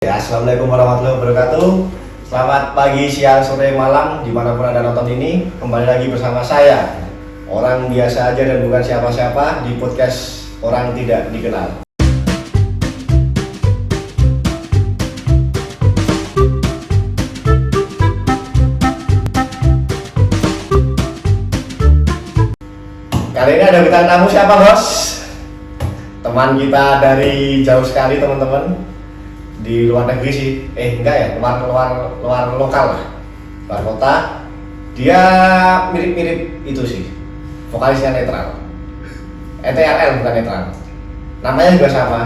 Ya, assalamualaikum warahmatullahi wabarakatuh. Selamat pagi, siang, sore, malam, dimanapun anda nonton ini. Kembali lagi bersama saya, orang biasa aja dan bukan siapa-siapa, di podcast Orang Tidak Dikenal. Kali ini ada bintang tamu siapa, bos? Teman kita dari jauh sekali, teman-teman. Di luar negeri sih, enggak ya, luar lokal lah, luar kota. Dia mirip-mirip itu sih, vokalisnya Netral, ETRL bukan Netral. Namanya juga sama,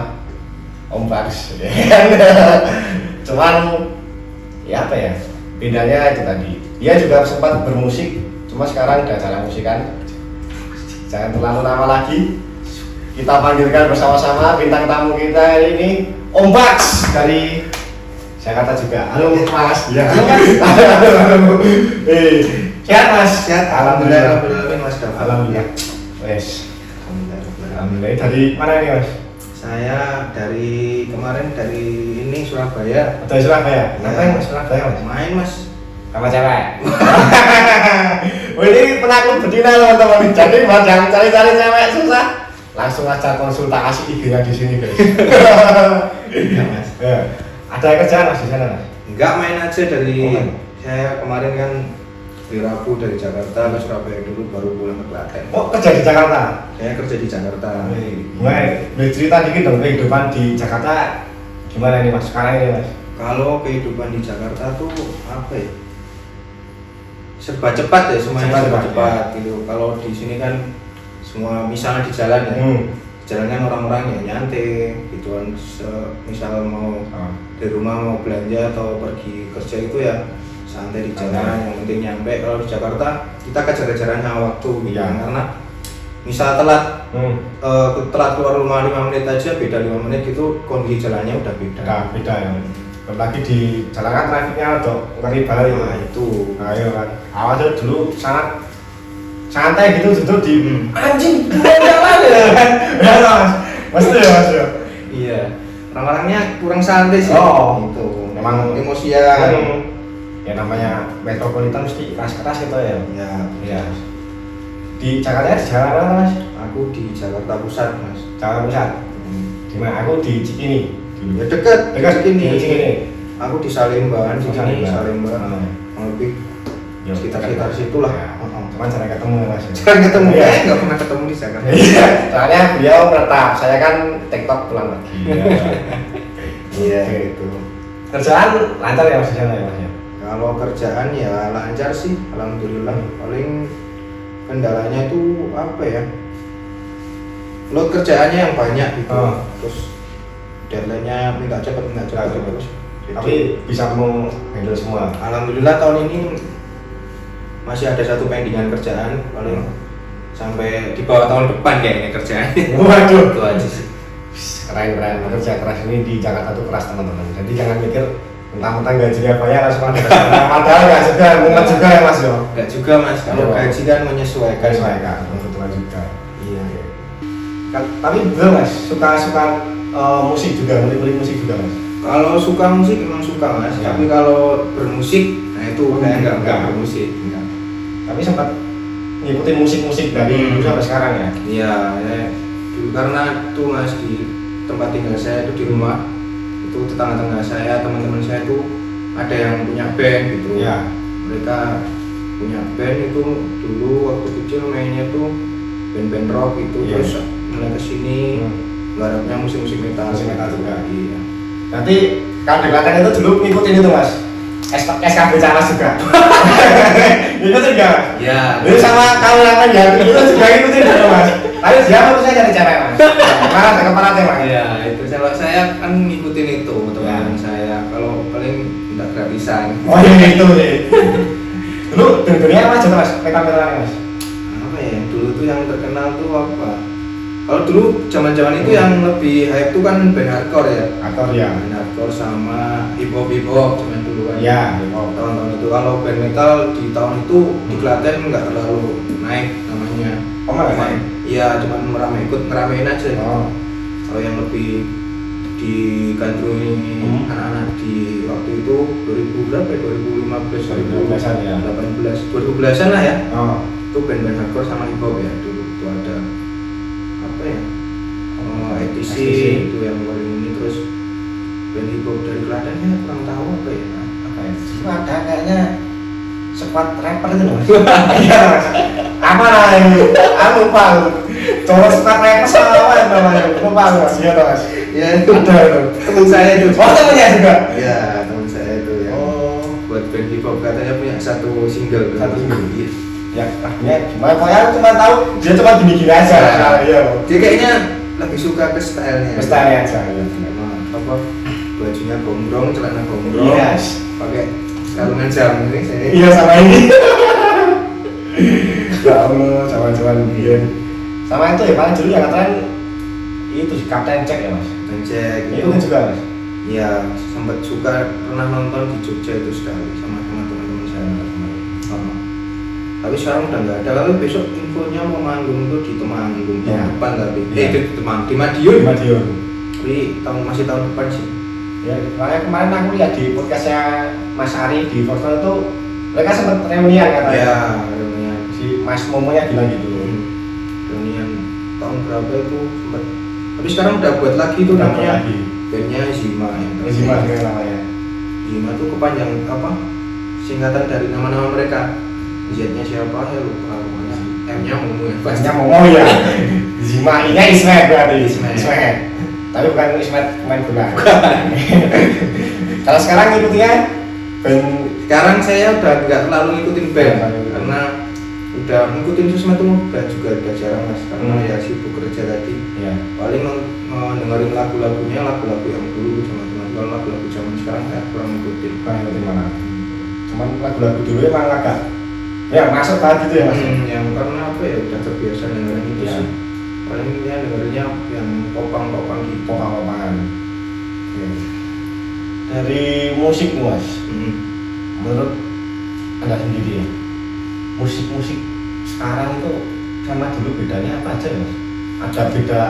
Om Bags. Cuman ya apa ya, bedanya itu tadi. Dia juga sempat bermusik, cuma sekarang udah jarang musik kan. Jangan terlalu lama lagi. Kita panggilkan bersama-sama bintang tamu kita ini, Om Bags dari Jakarta juga. Halo Mas. Ya. Halo. Sehat Mas? Sehat. Alhamdulillah. Mas. Alhamdulillah. Wes. Alhamdulillah. Dari mana ini Mas? Saya dari kemarin dari ini Surabaya. Dari Surabaya. Ya. Ngapain Mas Surabaya Mas? Main Mas. Sama cewek. Wah, ini penakluk betina teman-teman. Jadi Mas yang cari-cari cewek susah, langsung aja konsultasi IG-nya di sini guys. Iya Mas. Ya. Ada kerjaan Mas di sana Mas? Enggak, main aja dari Oh. saya kemarin kan di Rabu dari Jakarta ke Surabaya dulu baru pulang ke Klaten. Oh, kerja di Jakarta? Saya kerja di Jakarta. Boleh cerita dikit dong kehidupan di Jakarta gimana nih Mas sekarang ini Mas? Kalau kehidupan di Jakarta tuh apa ya? Serba cepat ya, semuanya serba cepat gitu. Kalau di sini kan semua misalnya di jalan ya. Di jalan kan orang-orang ya nyantai gituan. Misal mau di rumah mau belanja atau pergi kerja itu ya santai di jalan, yang penting nyampe. Kalau di Jakarta kita kejar-kejaran sama waktu gitu. Iya. Karena misal telat keluar rumah 5 menit aja, beda 5 menit gitu, kondisi jalannya udah beda. Beda ya. Apalagi di jalan kan trafiknya udah ngeri banget Nah itu. Nah, iya kan. Awalnya dulu sangat santai gitu duduk di anjing jalan ya kan. Ya Mas. Pasti ya Mas ya. Iya. Orang-orangnya kurang santai sih. Oh. Gitu. Memang emosian. Ya namanya metropolitan mesti keras-keras gitu ya. Ya. Iya. Di Jakarta di jalan apa Mas? Aku di Jakarta Pusat Mas. Jakarta Pusat. Di mana? Aku di Cikini. Ya dekat Di Cikini. Aku di Salemba, di sini Salemba. Salemba. Lebih Ya, sekitar situlah. Ya, cuman jarang ketemu ya Mas. Jarang ketemu Iya. ya, nggak pernah ketemu di Jakarta. Iya, soalnya beliau menetap, saya kan TikTok pulang lagi. Iya. Oke, itu. Kerjaan lancar ya Mas di sana ya Mas ya? Kalau kerjaan ya lancar sih, alhamdulillah. Paling kendalanya itu apa ya? Load kerjaannya yang banyak gitu. Terus deadline-nya minta cepat terus. Tapi bisa mau handle semua. Alhamdulillah tahun ini masih ada satu pendingan kerjaan, paling sampai di bawah tahun depan kayaknya kerjaan. Waduh, Itu aja sih. keren kerja keras ini di Jakarta tuh keras teman-teman. Jadi jangan mikir mentang-mentang gajinya banyak langsung ada kerjaan. Padahal nggak juga, mumet juga ya Mas yo. Enggak juga Mas, kalau Iya. gaji kan menyesuaikan. Kebetulan juga. Iya. Tapi belum Mas, suka musik juga, beli musik juga Mas. Kalau suka musik emang suka Mas, Ya. tapi kalau bermusik, nah itu saya enggak bermusik. Enggak. Tapi sempat ngikutin musik-musik dari dulu sampai sekarang ya. Iya, ya. Dulu karena tuh Mas di tempat tinggal saya itu di rumah, itu tetangga-tetangga saya, teman-teman saya itu ada yang punya band gitu. Iya. Mereka punya band itu dulu waktu kecil mainnya tuh band-band rock gitu. Iya. Terus mulai kesini garapnya musik-musik metal. Musik metal juga. Iya. Nanti kalau di Klaten itu dulu ngikutin itu Mas. SKB Canas juga. Ngikutin enggak? Ya. Itu sama kawan ya, itu juga ngikutin juga Mas. Tapi dia harus saya cari cewek Mas. Mana ada kepala Mas? Iya, itu kalau saya kan ngikutin itu teman saya. Kalau paling minta gratisan. Oh iya itu sih. Dulu dunia apa aja Mas? Metal-metal Mas. Apa ya? Dulu tuh yang terkenal tuh apa? Kalau dulu zaman-zaman itu yang lebih hype tuh kan band hardcore ya. Aktor ya. Band hardcore sama hip hop zaman dulu kan. Iya. Tahun-tahun itu kalau band metal di tahun itu di Klaten nggak terlalu naik namanya. Oh, nggak naik? Iya, cuma ikut ngeramein aja. Oh. Kalau yang lebih di digandrungi anak-anak di waktu itu 2000 berapa ya? 2015, 2015-an ya. 2010-an lah ya. Oh. Itu band-band hardcore sama hip hop ya dulu itu ada apa ya? ETC itu yang paling ini, terus band hip hop dari Klaten ya kurang tahu apa ya. Apa ya? Itu ada kayaknya squad rapper itu loh. Iya. Apa namanya? Aku lupa. Coba squad rapper sama apa namanya? Lupa Mas. Iya Mas. Ya itu Ada itu. teman saya itu. Oh temennya juga. Ya teman saya itu ya. Oh. Buat band hip hop katanya punya satu single. Satu single. Iya. Ya akhirnya gimana? Pokoknya aku cuma tahu dia cuma gini-gini aja. Nah, Iya. Dia kayaknya lebih suka ke stylenya. Style aja. Iya. Memang apa? Bajunya gondrong, celana gondrong. Yes. Pakai kalungan jam ini saya. Iya sama ini. Ya Allah, zaman-zaman biyen. Sama itu ya paling dulu yang keren itu si Kapten Cek ya Mas. Cek Itu kan juga Mas. ya sempat suka pernah nonton di Jogja itu sekali sama teman-teman saya. Tapi sekarang udah nggak ada. Lalu besok infonya mau manggung tuh di Temanggung tahun Ya. depan tapi Ya. di Temanggung di Madiun. Di Madiun. Tapi masih tahun depan sih. Ya, makanya kemarin aku lihat di podcastnya Mas Ari di Fortune itu mereka sempat reunian katanya. Ya, reunian. Si Mas Momonya bilang gitu. Reunian tahun berapa itu sempat. Tapi sekarang udah buat lagi tuh namanya. lagi. Bandnya Zima ya. Zima dengan namanya. Zima tuh kepanjang apa? Singkatan dari nama-nama mereka. Z-nya siapa ya lupa pokoknya. M-nya Momo ya. Bahasnya Momo ya. Zima ini Ismet berarti. Ismet. Tapi bukan Ismet main bola. Kalau sekarang ngikutnya band Sekarang saya udah nggak terlalu ngikutin band Ya, karena udah ngikutin sosmed tuh udah jarang Mas karena ya sibuk kerja tadi. ya. Paling dengerin lagu-lagunya lagu-lagu yang dulu teman-teman. Kalau lagu-lagu zaman sekarang saya kurang ngikutin. Bukan ngikutin mana. Cuman lagu-lagu dulu emang agak ya masuk banget gitu ya Mas. Yang karena apa ya udah terbiasa dengerin itu Ya. sih. Paling ya dengerinnya yang popang-popang gitu. Popang-popangan. Oke. Dari musik nih, Mas. Menurut Anda sendiri ya, musik-musik sekarang itu sama dulu bedanya apa aja Mas? Ada beda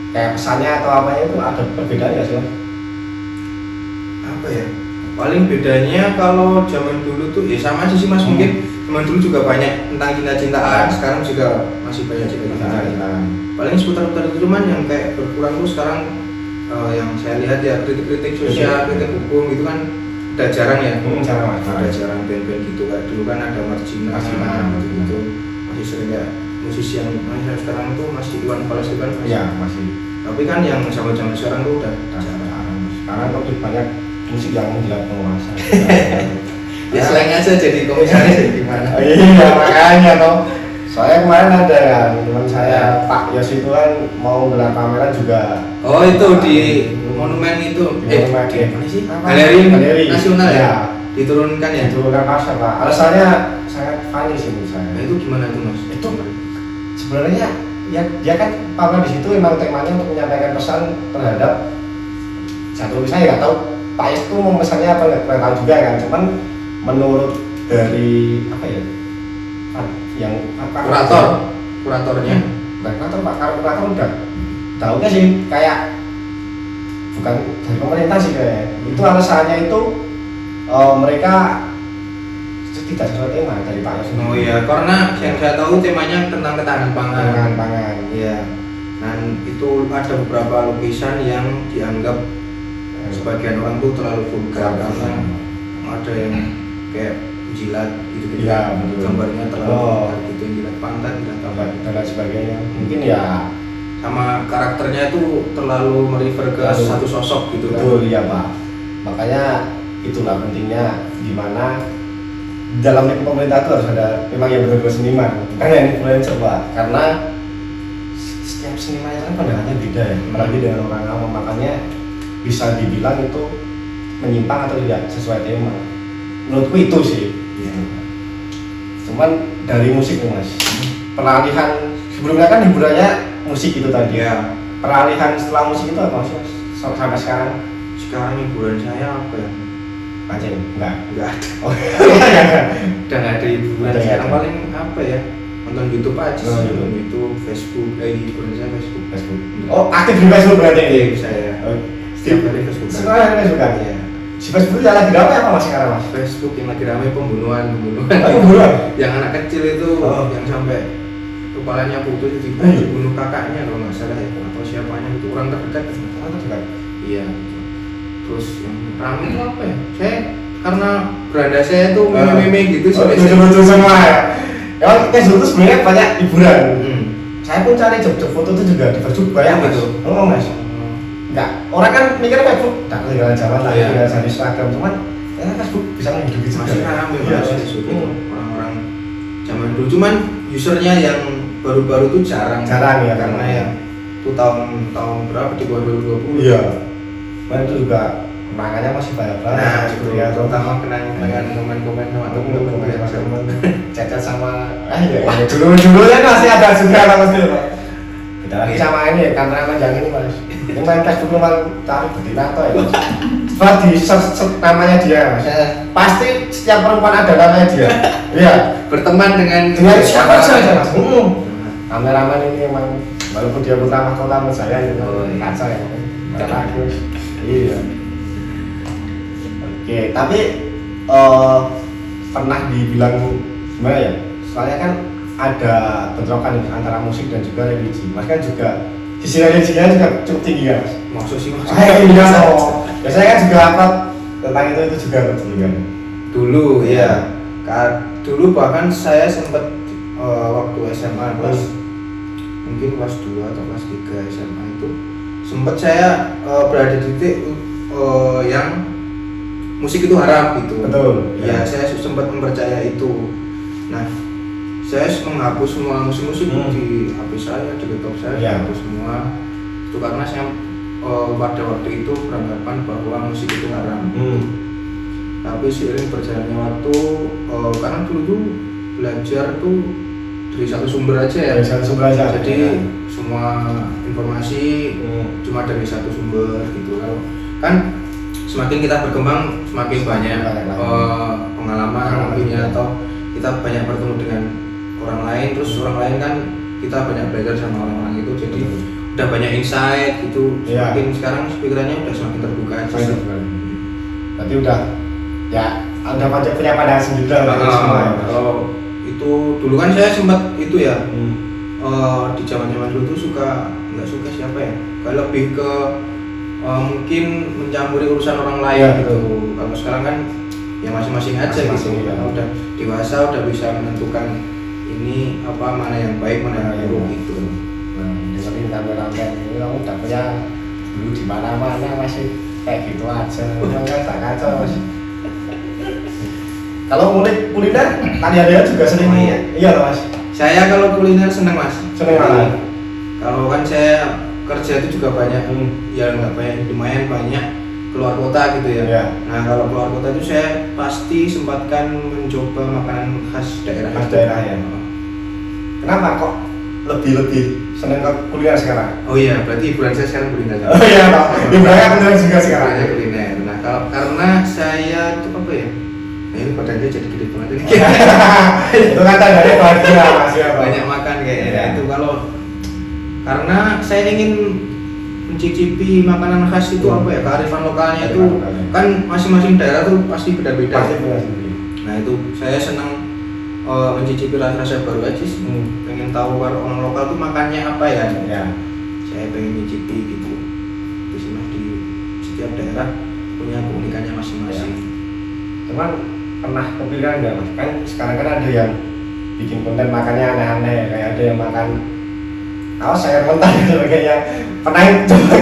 kayak pesannya atau apanya itu ada perbedaan nggak sih Mas? Apa ya? Paling bedanya kalau zaman dulu tuh ya sama aja sih Mas, mungkin zaman dulu juga banyak tentang cinta-cintaan, sekarang juga masih banyak cinta-cintaan. Paling seputar-seputar itu cuman yang kayak berkurang tuh sekarang yang saya lihat ya kritik-kritik sosial, kritik hukum gitu kan udah jarang ya. Jarang Mas. Udah jarang band-band gitu kayak dulu kan ada Margina gitu. Masih sering kayak musisi yang sekarang tuh masih Iwan Fals itu kan masih. Iya, masih. Tapi kan yang zaman-zaman sekarang tuh udah jarang. Sekarang lebih banyak musik yang menjelang penguasa. Ya selain aja jadi komisaris gimana? Iya, makanya toh. Soalnya kemarin ada kan teman saya Pak Yos itu kan mau gelar pameran juga. Oh itu di monumen itu. Monumen, Di mana sih? apa? Galeri Nasional ya. Iya. Diturunkan ya. Itu kan pasar Pak. Alasannya sangat funny sih menurut saya. Nah itu gimana tuh Mas? Itu sebenarnya ya dia kan pamer di situ memang temanya untuk menyampaikan pesan terhadap satu saya nggak tahu Pak Yos itu mau pesannya apa nggak tahu juga kan. Cuman menurut dari apa ya? Yang apa kuratornya kurator Pak kurator udah tahunya sih kayak bukan dari pemerintah sih kayak itu alasannya itu mereka tidak sesuai tema dari Pak Yos. Oh iya, karena yang saya tahu temanya tentang ketahanan pangan. Iya. Dan itu ada beberapa lukisan yang dianggap sebagian orang tuh terlalu vulgar karena ada yang kayak jilat gitu. Iya, betul. Gambarnya terlalu vulgar gitu, yang jilat pantat, jilat apa dan lain sebagainya. Mungkin ya sama karakternya itu terlalu merefer ke satu sosok gitu kan. betul ya Pak. Makanya itulah pentingnya gimana dalam lingkup pemerintah itu harus ada memang yang benar-benar seniman, bukan yang influencer Pak. Karena setiap seniman kan pandangannya beda ya, apalagi dengan orang awam, makanya bisa dibilang itu menyimpang atau tidak sesuai tema. Menurutku itu sih. Cuman dari musik nih Mas, peralihan sebelumnya kan hiburannya musik itu tadi ya. Peralihan setelah musik itu apa sih Mas? Sampai sekarang? Sekarang hiburan saya apa ya? Pancing? Enggak Enggak ada. Oh, Udah nggak ada hiburan sekarang, paling apa ya? Nonton YouTube aja sih. YouTube. YouTube, Facebook, hiburan saya Facebook. Oh, aktif di Facebook berarti ini? Saya. Oh, Setiap hari Facebook. Semua hari Facebook kan? Iya. Si Facebook yang lagi ramai apa mas sekarang mas? Facebook yang lagi ramai pembunuhan. Pembunuhan? Yang anak kecil itu yang sampai kepalanya putus dibunuh kakaknya kalau nggak salah ya, atau siapanya itu orang terdekat. Iya. Terus yang ramai itu apa ya? Saya karena beranda saya tuh meme gitu lucu-lucu semua ya. Ya Facebook itu sebenarnya banyak hiburan. Saya pun cari job foto itu juga di Facebook banyak mas. Oh mas. Enggak, orang kan mikirnya Facebook tak ketinggalan zaman lah, ketinggalan di Instagram, cuman ternyata Facebook bisa menghidupi juga. Masih ramai Facebook itu orang-orang zaman dulu, cuman usernya yang baru-baru tuh jarang ya karena ya itu tahun berapa di bawah 2020. Iya. Cuman itu juga makanya masih banyak banget. Nah, itu ya, terutama kenangan komen-komen sama teman-teman, cacat sama dulu ya masih ada juga lah pasti. Beda lagi sama ini kameramen yang ini mas. Ini main Facebook memang tarik betina atau ya mas. Coba di search namanya dia mas. Pasti setiap perempuan ada namanya dia. Iya. Berteman dengan siapa saja mas. Kameramen ini memang walaupun dia putra mahkota menurut saya itu kacau ya. Karena iya. Oke, tapi pernah dibilang gimana ya? Soalnya kan ada bentrokan antara musik dan juga religi. Mas kan juga sisi religinya juga cukup tinggi ya mas. Maksud sih mas? Iya loh. Biasanya kan juga apa tentang itu juga tinggi kan. Dulu ya. Dulu bahkan saya sempat waktu SMA mungkin kelas 2 atau kelas 3 SMA itu sempat saya berada di titik yang musik itu haram gitu. Betul. Ya, saya sempat mempercaya itu. Nah, saya menghapus semua musik-musik di HP saya, di laptop saya, dihapus semua. Itu karena saya pada waktu itu beranggapan bahwa musik itu haram. Tapi seiring berjalannya waktu, karena dulu tuh belajar tuh dari satu sumber aja ya. Dari satu sumber aja. Jadi semua informasi cuma dari satu sumber gitu. Kalau kan semakin kita berkembang semakin banyak pengalaman mungkinnya atau kita banyak bertemu dengan orang lain, terus orang lain kan kita banyak belajar sama orang-orang itu, jadi udah banyak insight gitu. Semakin sekarang pikirannya udah semakin terbuka aja. Berarti udah ya udah punya pandangan sendiri lah semua. Kalau itu dulu kan saya sempat itu ya di zaman-zaman dulu tuh nggak suka siapa ya, kalau lebih ke mungkin mencampuri urusan orang lain gitu. Kalau sekarang kan ya masing-masing aja gitu. Karena udah dewasa, udah bisa menentukan ini apa, mana yang baik, mana yang buruk gitu. Nah, dengerin kameramen ini kamu udah punya dulu di mana-mana masih kayak gitu aja. Memang kan tak kacau mas. Kalau kuliner tadi ada juga sering. Iya loh mas. Saya kalau kuliner seneng mas. Seneng banget. Kalau kan saya kerja itu juga banyak, ya nggak banyak, lumayan banyak keluar kota gitu ya. Nah kalau keluar kota itu saya pasti sempatkan mencoba makanan khas daerah. Khas daerah ya. Kenapa kok lebih seneng ke kuliner sekarang? Oh iya, berarti hiburan saya sekarang kuliner. Oh iya, hiburannya kuliner juga sekarang. Kuliner. Nah karena saya itu apa ya? Nah ini badannya jadi gede banget ini. Itu kan tandanya bahagia mas ya. Banyak makan kayaknya. Itu kalau karena saya ingin mencicipi makanan khas itu apa ya, kearifan lokalnya itu kan masing-masing daerah tuh pasti beda-beda. Nah itu saya senang mencicipi rasa-rasa baru aja sih. Pengen tahu orang lokal tuh makannya apa ya. Saya pengen mencicipi gitu. Di sini di setiap daerah punya keunikannya masing-masing. Cuman pernah kepikiran nggak mas? Kan sekarang kan ada yang bikin konten makannya aneh-aneh, kayak ada yang makan sayur mentah dan sebagainya. Pernah coba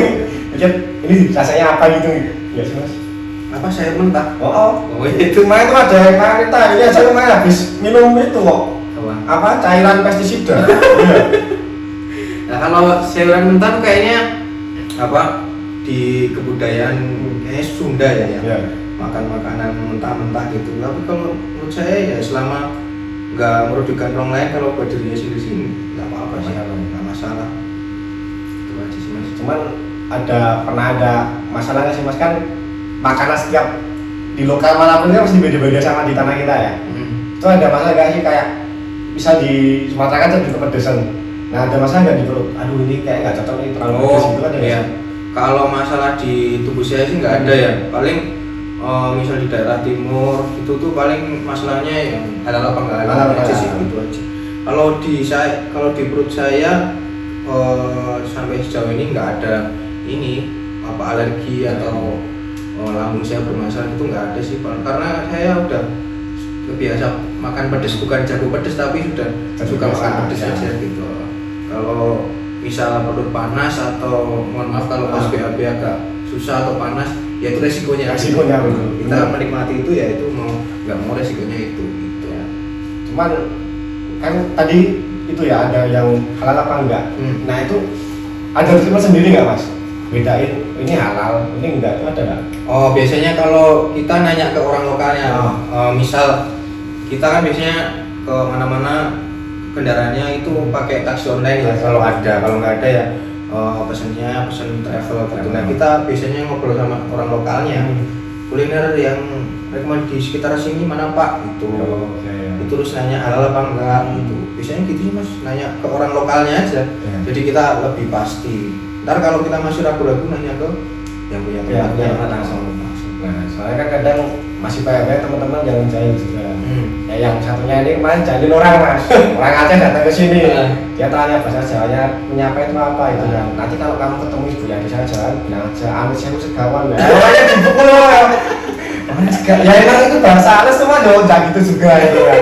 bikin ini rasanya apa gitu? Ya sih mas. Apa sayur mentah? Oh itu mah itu ada yang makan kita ini aja kemarin habis minum itu kok. Apa cairan pestisida. Nah kalau sayuran mentah tuh kayaknya apa di kebudayaan Sunda ya. Makan makanan mentah-mentah gitu. Tapi kalau menurut saya ya selama nggak merugikan orang lain, kalau buat dirinya sendiri nggak apa-apa sih, nggak masalah. Itu aja sih mas. Cuman pernah ada masalah nggak sih mas, kan makanan setiap di lokal manapun kan mesti beda-beda sama di tanah kita ya. Itu ada masalah nggak sih, kayak bisa di Sumatera kan jadi kepedesan. Nah ada masalah nggak di perut? Aduh ini kayak nggak cocok nih, terlalu pedes gitu kan ya. Kalau masalah di tubuh saya sih nggak ada ya. Paling misal di daerah timur itu tuh paling masalahnya yang halal apa nggak halal aja sih gitu aja. Kalau di perut saya sampai sejauh ini nggak ada ini apa alergi atau lambung saya bermasalah, itu nggak ada sih karena saya udah biasa makan pedas, bukan jago pedas tapi sudah suka makan pedas aja gitu. Kalau misal perut panas atau mohon maaf kalau pas BAB agak susah atau panas, ya itu resikonya kita menikmati itu, ya itu mau nggak mau resikonya itu gitu ya. Cuman kan tadi itu ya ada yang halal apa enggak. Nah itu ada treatment sendiri nggak mas? Bedain ini halal, ini enggak, itu ada nggak? Oh biasanya kalau kita nanya ke orang lokalnya, misal kita kan biasanya ke mana-mana kendaraannya itu pakai taksi online ya, kalau ada, kalau nggak ada ya pesen travel gitu. Nah kita biasanya ngobrol sama orang lokalnya, kuliner yang rekomend di sekitar sini mana pak gitu. Itu terus nanya halal apa enggak gitu. Biasanya gitu sih mas, nanya ke orang lokalnya aja. Jadi kita lebih pasti. Ntar kalau kita masih ragu-ragu nanya ke yang punya tempatnya langsung. Nah soalnya kan kadang masih banyak teman-teman yang jahil juga. Ya yang satunya ini kemarin jahilin orang mas, orang Aceh datang ke sini, dia tanya bahasa Jawanya menyapa itu apa itu kan. Nanti kalau kamu ketemu ibu yang di sana jalan, bilang aja amit saya segawan ya. Orangnya dipukul loh. Ya emang itu bahasa halus semua dong, jangan gitu juga itu kan.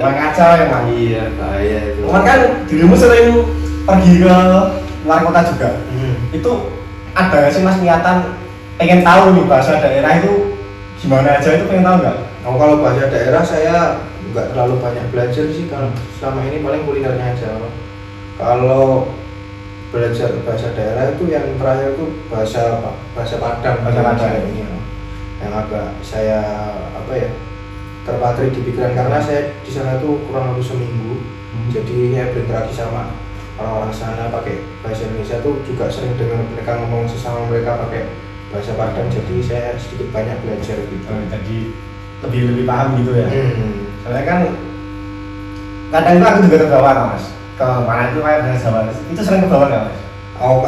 Orang Aceh emang. Iya bahaya itu. Cuman kan dirimu sering pergi ke luar kota juga. Itu ada nggak sih mas niatan pengen tahu nih bahasa daerah itu gimana aja, itu pengen tahu nggak? Oh, kalau bahasa daerah saya nggak terlalu banyak belajar sih, kalau selama ini paling kulinernya aja. Kalau belajar bahasa daerah itu yang terakhir itu bahasa Padang ini yang agak saya terpatri di pikiran karena saya di sana tuh kurang lebih seminggu. Jadi saya berinteraksi sama orang-orang sana pakai bahasa Indonesia tuh juga sering dengar mereka ngomong sesama mereka pakai bahasa Padang, jadi saya sedikit banyak belajar gitu. Jadi lebih paham gitu ya. Soalnya kan kadang itu aku juga terbawa mas, ke mana itu kayak bahasa Jawa, itu sering kebawa nggak mas? Oh,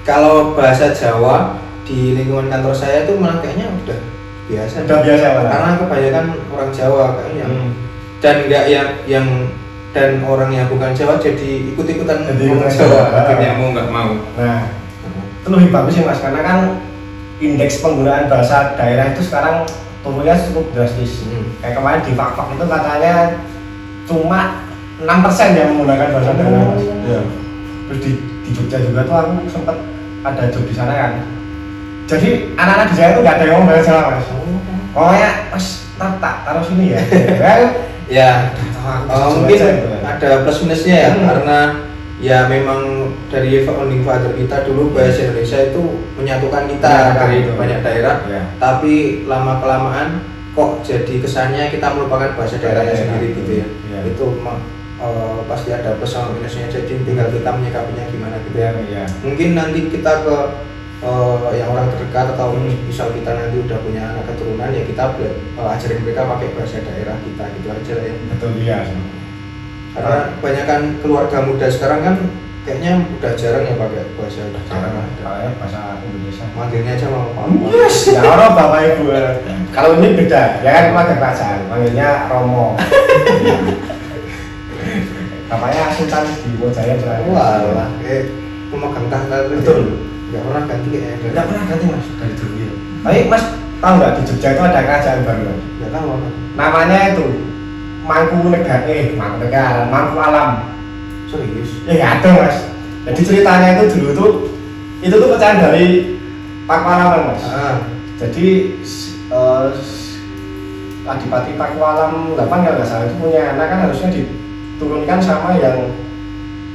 kalau bahasa Jawa di lingkungan kantor saya tuh malah kayaknya udah biasa. Udah biasa malah. Karena kebanyakan orang Jawa kayaknya dan nggak yang dan orang yang bukan Jawa jadi ikut-ikutan ngomong Jawa, akhirnya mau nggak mau. Nah, itu lebih bagus sih mas, karena kan indeks penggunaan bahasa daerah itu sekarang turunnya cukup drastis. Kayak kemarin di Fakfak itu katanya cuma 6% yang menggunakan bahasa daerah mas. Ya. Terus di Jogja juga tuh aku sempat ada job di sana kan. Jadi anak-anak di sana tuh nggak ada yang ngomong bahasa Jawa mas. Pokoknya mas taruh sini ya. Ya, mungkin ada plus minusnya ya, karena ya memang dari founding father kita dulu bahasa Indonesia itu menyatukan kita dari banyak daerah, tapi lama kelamaan kok jadi kesannya kita melupakan bahasa daerahnya sendiri gitu ya. Itu pasti ada plus sama minusnya, jadi tinggal kita menyikapinya gimana gitu ya. Mungkin nanti kita ke yang orang terdekat atau misal kita nanti udah punya anak keturunan, ya kita ajarin mereka pakai bahasa daerah kita gitu aja ya. Betul ya. Karena kebanyakan keluarga muda sekarang kan kayaknya udah jarang ya pakai bahasa daerah. Bahasa Indonesia. Manggilnya aja mau apa? Yes, ya orang bapak ibu. Kalau ini beda, ya kan keluarga kerajaan, manggilnya Romo. Bapaknya Sultan di Mojaya terakhir. Wah, pemegang tahta. Betul. Nggak pernah ganti kayaknya. Nggak pernah ganti mas dari dulu ya. Tapi mas tahu nggak di Jogja itu ada kerajaan baru mas? Nggak tahu apa. Namanya itu Mangku Alam. Serius? Ya nggak ada mas. Jadi ceritanya itu dulu tuh itu tuh pecahan dari Pakualaman mas. Jadi Adipati Pakualam 8 kalau nggak salah itu punya anak kan harusnya diturunkan sama yang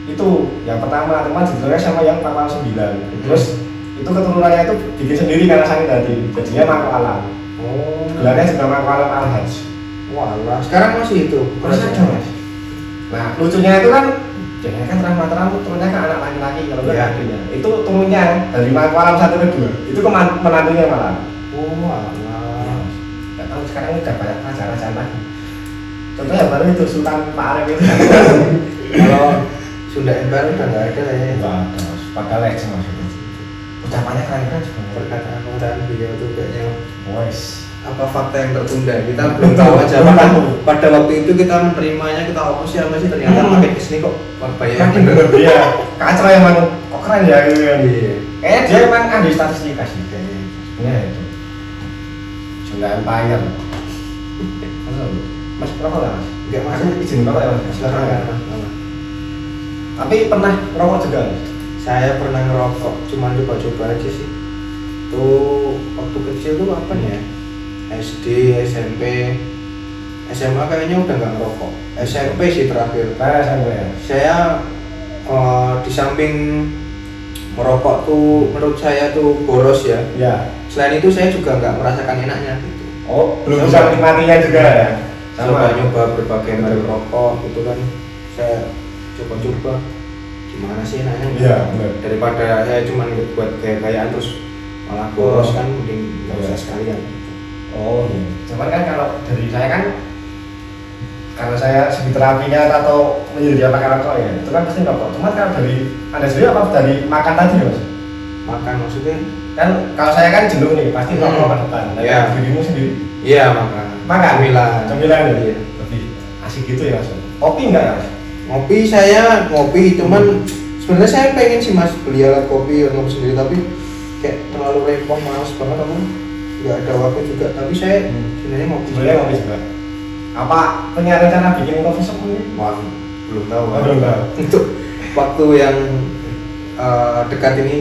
itu yang pertama, teman diturunkan sama yang Pakualam 9. Terus itu keturunannya itu bikin sendiri karena sakit hati, jadinya Pakualam. Gelarnya juga Pakualam Al-Hajj. Walah, sekarang masih itu? Masih ada mas. Nah lucunya itu kan jangan kan terang turunnya kan anak laki-laki kalau nggak adiknya. Itu turunnya dari Pakualam 1 ke 2 itu ke menantunya malah. Walah. Nggak tahu sekarang udah banyak raja-raja lagi. Contohnya baru itu Sultan Pak Arif itu. Kalau Sunda Empire udah nggak ada ya. Wah, pada legend mas itu. ucapannya keren-keren juga. Perkataan beliau tuh kayaknya Wes. apa fakta yang tertunda, kita belum tahu aja. Maka pada waktu itu kita menerimanya, kita apa sih ternyata makin kesini kok banyak yang bener. Iya, kacau emang, kok keren ya gitu kan. Iya. Dia emang ahli statistika sih kayaknya. Sebenarnya itu Sunda Empire. Mas rokok nggak mas? Enggak mas, Aku izin rokok ya mas? silakan Ya. mas. Tapi pernah rokok juga mas? Saya pernah ngerokok, cuman coba-coba aja sih. Tuh waktu kecil tuh apa ya? SD, SMP, SMA kayaknya udah nggak ngerokok. SMP sih terakhir. Saya sama ya. Saya di samping merokok tuh menurut saya tuh boros ya. Ya. Selain itu saya juga nggak merasakan enaknya gitu. Oh, belum bisa menikmatinya juga ya? Coba nyoba berbagai merek rokok gitu kan. Saya coba-coba gimana sih enaknya. Iya, benar. Daripada saya cuma buat gaya-gayaan terus malah boros kan, mending nggak usah sekalian. Oh iya. Cuman kan kalau dari saya kan, karena saya segi terapinya atau menjadi pakai rokok ya, itu kan pasti rokok. Cuman kalau dari Anda sendiri apa dari makan tadi mas? Makan maksudnya? Kan kalau saya kan jenuh nih, pasti rokok ke depan. Nah, Iya. dirimu sendiri? Iya makan. Makan? Cemilan. ya? Iya. Lebih asik gitu ya mas? Kopi enggak ya mas? Ngopi saya ngopi, cuman sebenarnya saya pengen sih mas beli alat kopi ngopi sendiri, tapi kayak terlalu repot, malas banget aku, nggak ada waktu juga. Tapi saya sebenarnya ngopi. Sebenarnya kopi juga. Apa punya rencana bikin coffee shop ini? Wah, belum tahu. Oh, belum tahu. Untuk waktu yang dekat ini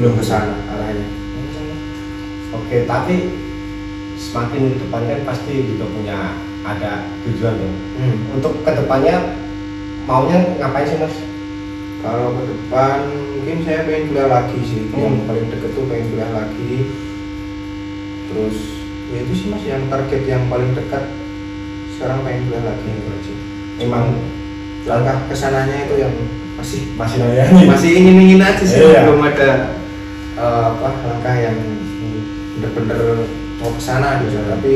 belum ke sana arahnya. Oke, tapi semakin ke depan kan pasti juga punya ada tujuan dong. Untuk kedepannya maunya ngapain sih mas? Kalau ke depan mungkin saya pengen kuliah lagi sih. Yang paling deket tuh pengen kuliah lagi. Terus ya itu sih mas, yang target yang paling dekat sekarang pengen kuliah lagi aja. Memang Langkah kesananya itu yang masih nanya masih ingin aja sih. Iya. Belum ada langkah yang bener-bener mau kesana gitu. Tapi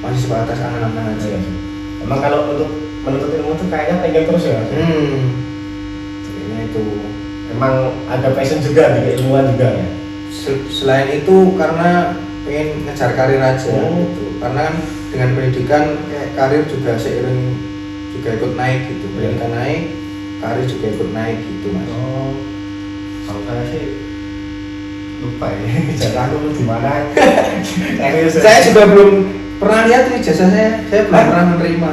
masih sebatas angan-angan aja. Iya. Emang kalau untuk menuntut ilmu tuh kayaknya pengen terus ya mas? Kayaknya itu. Emang ada passion juga di keilmuan juga ya? Selain itu karena pengen ngejar karir aja gitu. Karena kan dengan pendidikan kayak karir juga seiring juga ikut naik gitu. Pendidikan naik, karir juga ikut naik gitu mas. Oh, kalau saya sih lupa ya. Jalan aku di mana? Saya juga belum pernah lihat ijazah saya belum pernah menerima.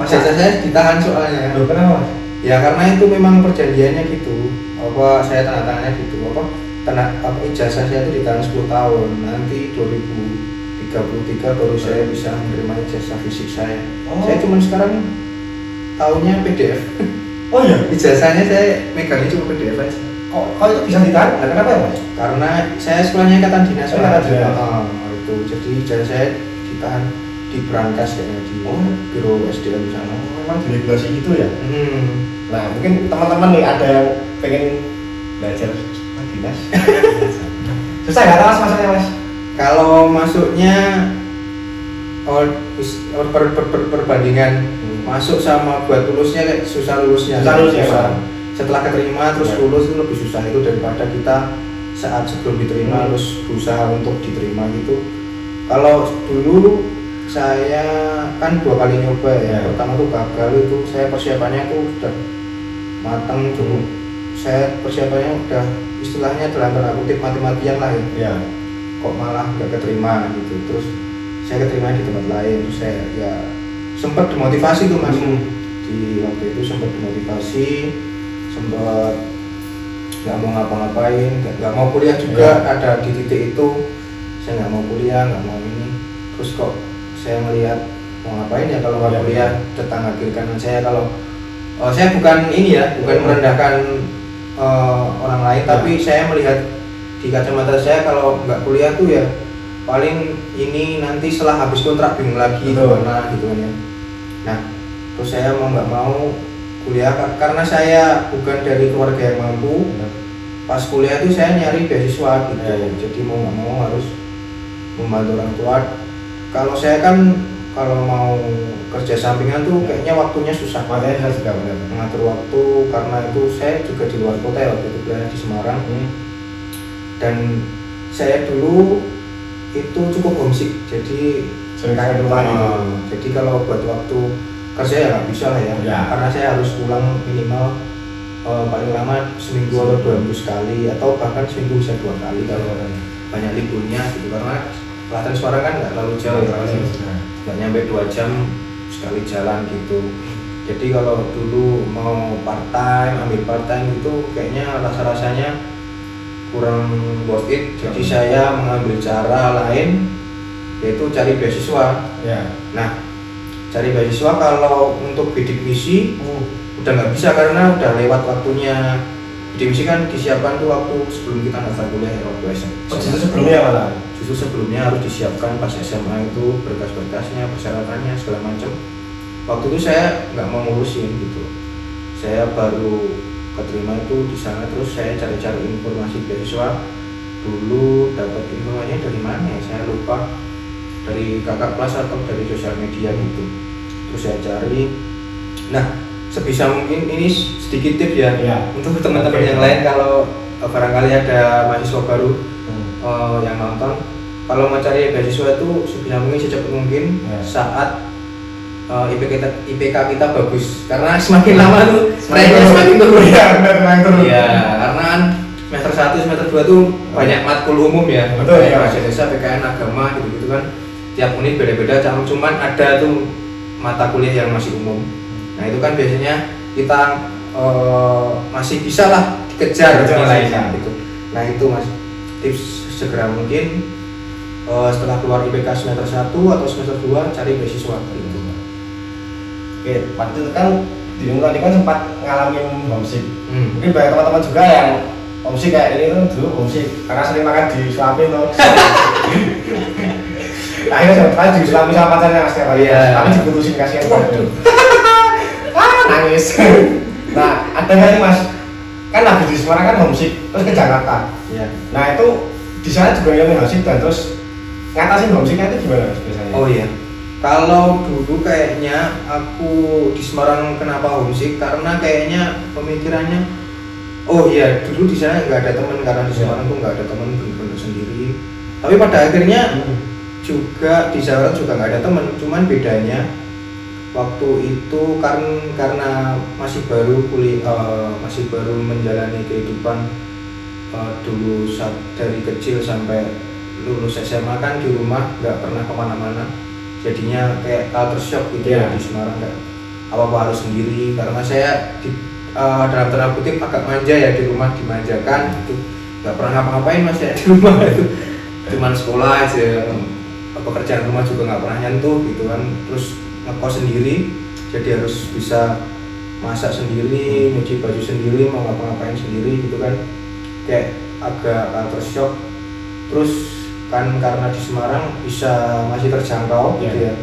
Ijazah saya ditahan soalnya. Loh, kenapa mas? Ya karena itu memang perjanjiannya gitu. Apa saya tanda tangannya gitu. Apa ijazah saya itu ditahan 10 tahun. Nanti 2033 baru saya bisa menerima ijazah fisik saya. Saya cuma sekarang tahunya PDF. Oh iya? Ijazahnya saya megangnya cuma PDF aja. Kok itu bisa ditahan? Nah, kenapa ya mas? Karena saya sekolahnya ikatan dinas. Ikatan dinas. Itu jadi ijazah saya ditahan di brankas kayaknya di biro SDM sana. Memang diregulasi gitu ya? Hmm. Nah mungkin teman-teman nih ada yang pengen belajar dinas. Susah nggak mas masuknya mas? Kalau masuknya perbandingan masuk sama buat lulusnya kayak susah lulusnya. Susah. Setelah keterima terus lulus itu lebih susah itu daripada kita saat sebelum diterima terus berusaha untuk diterima gitu. Kalau dulu saya kan 2 kali nyoba ya. Pertama tuh gagal, itu saya persiapannya tuh udah matang dulu. Saya persiapannya udah istilahnya dalam tanda kutip mati-matian lah ya. Iya. Kok malah nggak keterima gitu. Terus saya keterima di tempat lain. Terus saya ya sempat dimotivasi tuh mas. Di waktu itu sempat dimotivasi, sempat nggak mau ngapa-ngapain, nggak mau kuliah juga. Ada di titik itu saya nggak mau kuliah, nggak mau ini. Terus kok saya melihat mau ngapain ya kalau nggak kuliah, tetangga kiri kanan saya kalau saya bukan ini ya, bukan merendahkan orang lain, tapi saya melihat di kacamata saya kalau nggak kuliah tuh ya paling ini nanti setelah habis kontrak bingung lagi gimana gitu kan ya. Nah terus saya mau nggak mau kuliah karena saya bukan dari keluarga yang mampu. Pas kuliah tuh saya nyari beasiswa gitu, jadi mau nggak mau harus membantu orang tua. Kalau saya kan kalau mau kerja sampingan tuh kayaknya waktunya susah. Makanya saya juga benar mengatur waktu, karena itu saya juga di luar kota ya waktu itu kuliah di Semarang. Dan saya dulu itu cukup homesick, jadi sering kangen rumah gitu. Jadi kalau buat waktu kerja ya nggak bisa lah ya, karena saya harus pulang minimal paling lama seminggu atau 2 minggu sekali, atau bahkan seminggu bisa 2 kali kalau banyak liburnya gitu, karena Klaten Semarang kan nggak terlalu jauh ya, nggak nyampe 2 jam sekali jalan gitu. Jadi kalau dulu mau ambil part time itu kayaknya rasa-rasanya kurang worth it. Jadi saya mengambil cara lain, yaitu cari beasiswa. Nah, cari beasiswa kalau untuk bidik misi udah nggak bisa karena udah lewat waktunya. Bidik misi kan disiapkan tuh waktu sebelum kita daftar kuliah ya, waktu SMA. Justru sebelumnya malah? Justru sebelumnya harus disiapkan pas SMA itu berkas-berkasnya, persyaratannya segala macam. Waktu itu saya nggak mau ngurusin gitu. Saya baru keterima itu di sana, terus saya cari-cari informasi beasiswa. Dulu dapat informasinya dari mana ya? Saya lupa. Dari kakak kelas atau dari sosial media gitu. Terus saya cari. Nah, sebisa mungkin ini sedikit tips ya, untuk teman-teman yang lain kalau barangkali ada mahasiswa baru yang nonton. Kalau mau cari beasiswa itu sebisa mungkin secepat mungkin saat IPK kita bagus, karena semakin lama tuh ranknya semakin turun. Iya, karena kan semester 1, semester 2 tuh banyak matkul umum ya, bahasa desa, PKN, agama gitu kan. Tiap unit beda-beda, cuman ada tuh mata kuliah yang masih umum. Nah itu kan biasanya kita masih bisa lah dikejar nilainya gitu. Nah itu mas, tips segera mungkin setelah keluar IPK semester 1 atau semester 2 cari beasiswa gitu. Oke, waktu itu kan dirimu tadi kan sempat ngalamin homesick. Mungkin banyak teman-teman juga yang homesick kayak ini tuh dulu homesick karena sering makan di suapin tuh. Akhirnya sempat disuapi sama pacarnya mas tiap hari, tapi diputusin kasihan banget. Nangis. Nah, ada nggak nih mas? Kan habis di Semarang kan homesick, terus ke Jakarta. Nah itu di sana juga ngalamin homesick dan terus ngatasin homesicknya itu gimana mas biasanya? Oh iya. Kalau dulu kayaknya aku di Semarang kenapa homesick, karena kayaknya pemikirannya oh iya dulu di sana nggak ada teman, karena di Semarang tuh nggak ada teman, bener-bener sendiri. Tapi pada akhirnya juga di Jakarta juga nggak ada teman, cuman bedanya waktu itu karena masih baru masih baru menjalani kehidupan dulu dari kecil sampai lulus SMA kan di rumah nggak pernah kemana-mana. Jadinya kayak culture shock gitu ya di Semarang, kan apa-apa harus sendiri, karena saya dalam tanda kutip agak manja ya, di rumah dimanjakan gitu, nggak pernah ngapa-ngapain mas ya di rumah itu, cuman sekolah aja, pekerjaan rumah juga nggak pernah nyentuh gitu kan, terus ngekos sendiri, jadi harus bisa masak sendiri, nyuci baju sendiri, mau ngapa-ngapain sendiri gitu kan, kayak agak culture shock. Terus kan karena di Semarang bisa masih terjangkau gitu ya,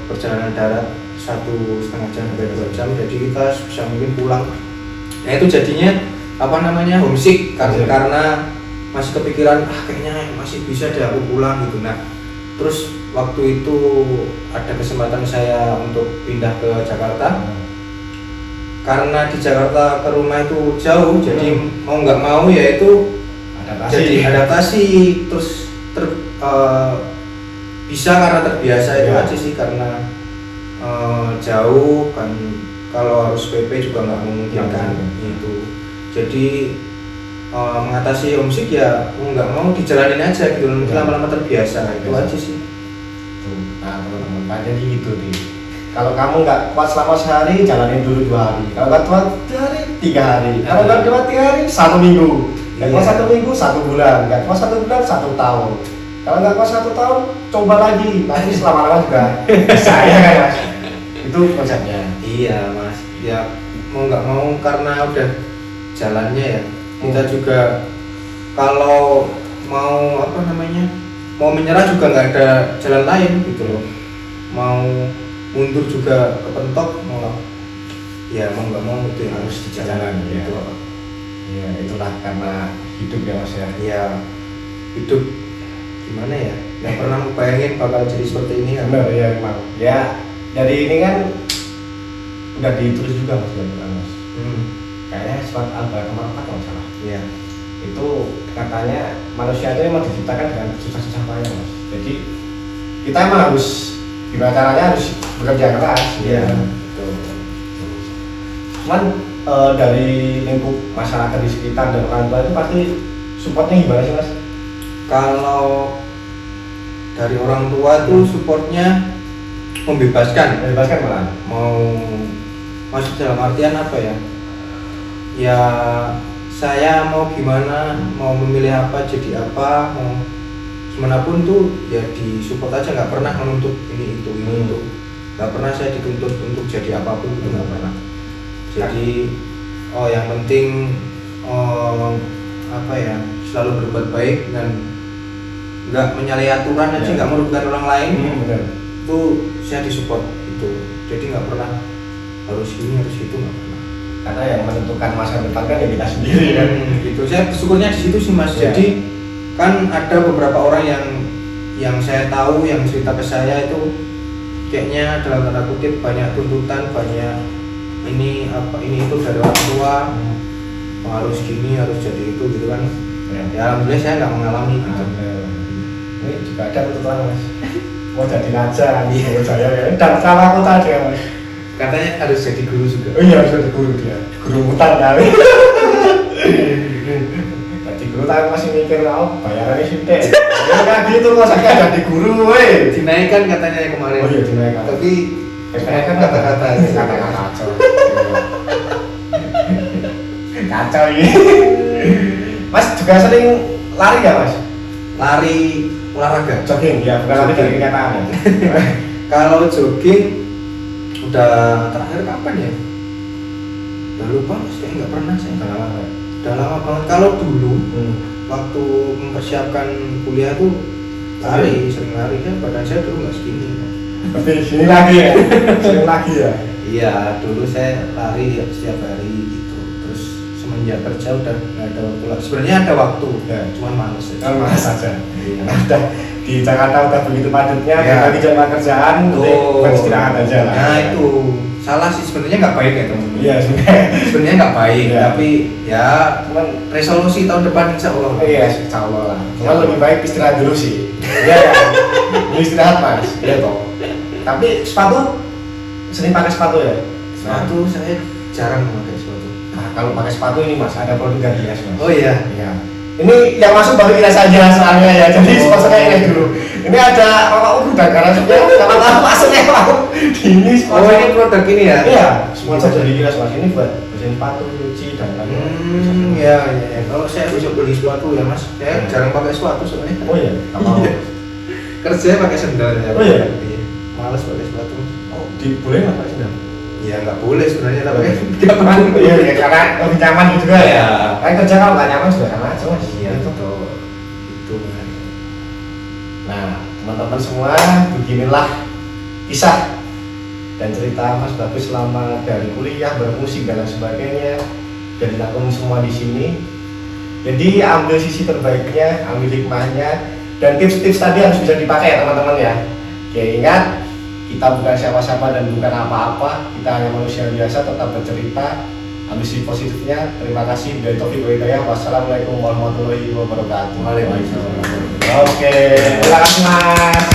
perjalanan darat 1,5 jam sampai 2 jam, jadi kita bisa mungkin pulang. Nah itu jadinya homesick karena masih kepikiran kayaknya masih bisa deh aku pulang gitu. Nah terus waktu itu ada kesempatan saya untuk pindah ke Jakarta, karena di Jakarta ke rumah itu jauh, jadi mau nggak mau ya itu jadi adaptasi, terus bisa karena terbiasa itu aja sih, karena jauh kan, kalau harus PP juga nggak memungkinkan itu. Jadi mengatasi homesick ya mau nggak mau dijalanin aja gitu, nanti lama-lama terbiasa itu aja sih. Nah teman-teman, jadi gitu nih. Kalau kamu nggak kuat selama sehari, jalanin dulu 2 hari. Kalau nggak kuat 2 hari, 3 hari. Kalau nggak kuat 3 hari, 1 minggu. Nggak kuat 1 minggu, 1 bulan. Nggak kuat 1 bulan, 1 tahun. Kalau nggak kuat 1 tahun, coba lagi. Nanti selama-lama juga bisa ya kan mas? Itu konsepnya. Iya mas. Ya mau nggak mau karena udah jalannya ya. Kita juga kalau mau mau menyerah juga nggak ada jalan lain gitu loh. Mau mundur juga kepentok, mau nggak mau itu yang harus dijalani gitu. Ya itulah karena hidup ya mas ya. Ya hidup gimana ya? Nggak pernah bayangin bakal jadi seperti ini kan? Benar ya memang. Ya dari ini kan udah ditulis juga mas, Kayaknya surat Al-Baqarah 4 kalau salah. Iya. itu katanya manusia itu memang diciptakan dengan susah-susah payah mas. Jadi kita emang harus gimana caranya harus bekerja keras. Iya. Betul. Cuman dari lingkup masyarakat di sekitar dan orang tua itu pasti supportnya gimana sih mas? Kalau dari orang tua tuh supportnya membebaskan Malah. Maksud dalam artian apa ya? Ya saya mau gimana, mau memilih apa jadi apa, mau gimana pun tuh ya disupport aja, nggak pernah menuntut ini itu, nggak pernah saya dituntut untuk jadi apapun itu, nggak pernah. Jadi yang penting apa ya, selalu berbuat baik dan nggak menyalahi aturan aja, nggak merugikan orang lain. Benar. Itu saya disupport itu, jadi nggak pernah harus ini harus itu, nggak pernah. Karena yang menentukan masa depan kan ya kita sendiri kan. Gitu, saya bersyukurnya di situ sih mas. Ya. Jadi kan ada beberapa orang yang saya tahu yang cerita ke saya itu kayaknya dalam tanda kutip banyak tuntutan, banyak ini apa ini itu dari orang tua, harus gini harus jadi itu gitu kan. Ya alhamdulillah saya nggak mengalami gitu. Ini juga ada tuntutan mas. Mau jadi raja kan, mau saya ya. Dan sama aku tadi ya mas. Katanya harus jadi guru juga. Oh iya harus jadi guru dia, guru mutan kali. Jadi guru tapi masih mikir, oh bayarannya sithik. Ya kan gitu kok saya jadi guru, weh. Dinaikkan katanya kemarin. Oh iya dinaikkan. Tapi Kan kata-kata kacau. Kacau ini. Mas juga sering lari ya mas? lari olahraga. Jogging ya, bukan lari dari kenyataan ya. Kalau jogging udah terakhir kapan ya? Udah lupa mas, kayaknya nggak pernah saya. Udah lama banget. Kalau dulu waktu mempersiapkan kuliah tuh sering lari kan, badan saya dulu nggak segini. Tapi sini lagi ya, sini lagi ya. Iya, dulu saya lari setiap hari gitu. Terus semenjak kerja udah nggak ada waktu lagi. Sebenarnya ada waktu, Ya. cuman males aja. Kan malas saja. Iya. Udah di Jakarta udah begitu padatnya, Ya. lagi jam kerjaan, bukan istirahat aja lah. Nah itu salah sih, sebenarnya nggak baik ya teman-teman. Iya sebenarnya. Sebenarnya nggak baik, Iya. tapi ya Cuman resolusi tahun depan insya Allah. iya, insya Allah lah. Cuman lebih baik istirahat dulu sih. Iya kan? Mau istirahat mas. Iya toh. Tapi sepatu sering pakai sepatu ya? Sepatu saya jarang memakai sepatu. Nah, kalau pakai sepatu ini mas ada produk ganti mas. Oh iya. Iya. Ini yang masuk baru kita saja soalnya ya. Jadi sponsornya ini dulu. Ini ada rokok udang karena sebenarnya sama tahu masuknya mau. Ini Oh sponsor. ini produk ini ya? Iya, sponsor dari kita mas. Ini buat bersihin sepatu, cuci dan lain-lain. Iya. Kalau saya bisa beli sepatu ya mas, saya jarang pakai sepatu soalnya. Oh iya, nggak mau. Kerja pakai sendal ya. Oh iya? Males pakai sepatu. Oh, boleh nggak pak sendal? Ya nggak boleh sebenarnya, tapi Nggak nyaman. Iya, ya, karena lebih nyaman juga ya. Iya. Kan kerja kalau nggak nyaman juga sama aja mas. Iya Gitu. betul. Itu. Nah, teman-teman semua, beginilah kisah dan cerita Mas Bagus selama dari kuliah, bermusik dan lain sebagainya, dan dilakukan semua di sini. Jadi ambil sisi terbaiknya, ambil hikmahnya, dan tips-tips tadi harus bisa dipakai ya teman-teman ya. Oke, ingat kita bukan siapa-siapa dan bukan apa-apa, kita hanya manusia biasa, tetap bercerita, ambil sisi positifnya. Terima kasih dari Taufik wa Hidayah. Wassalamualaikum warahmatullahi wabarakatuh. Waalaikumsalam. Oke, terima kasih Mas.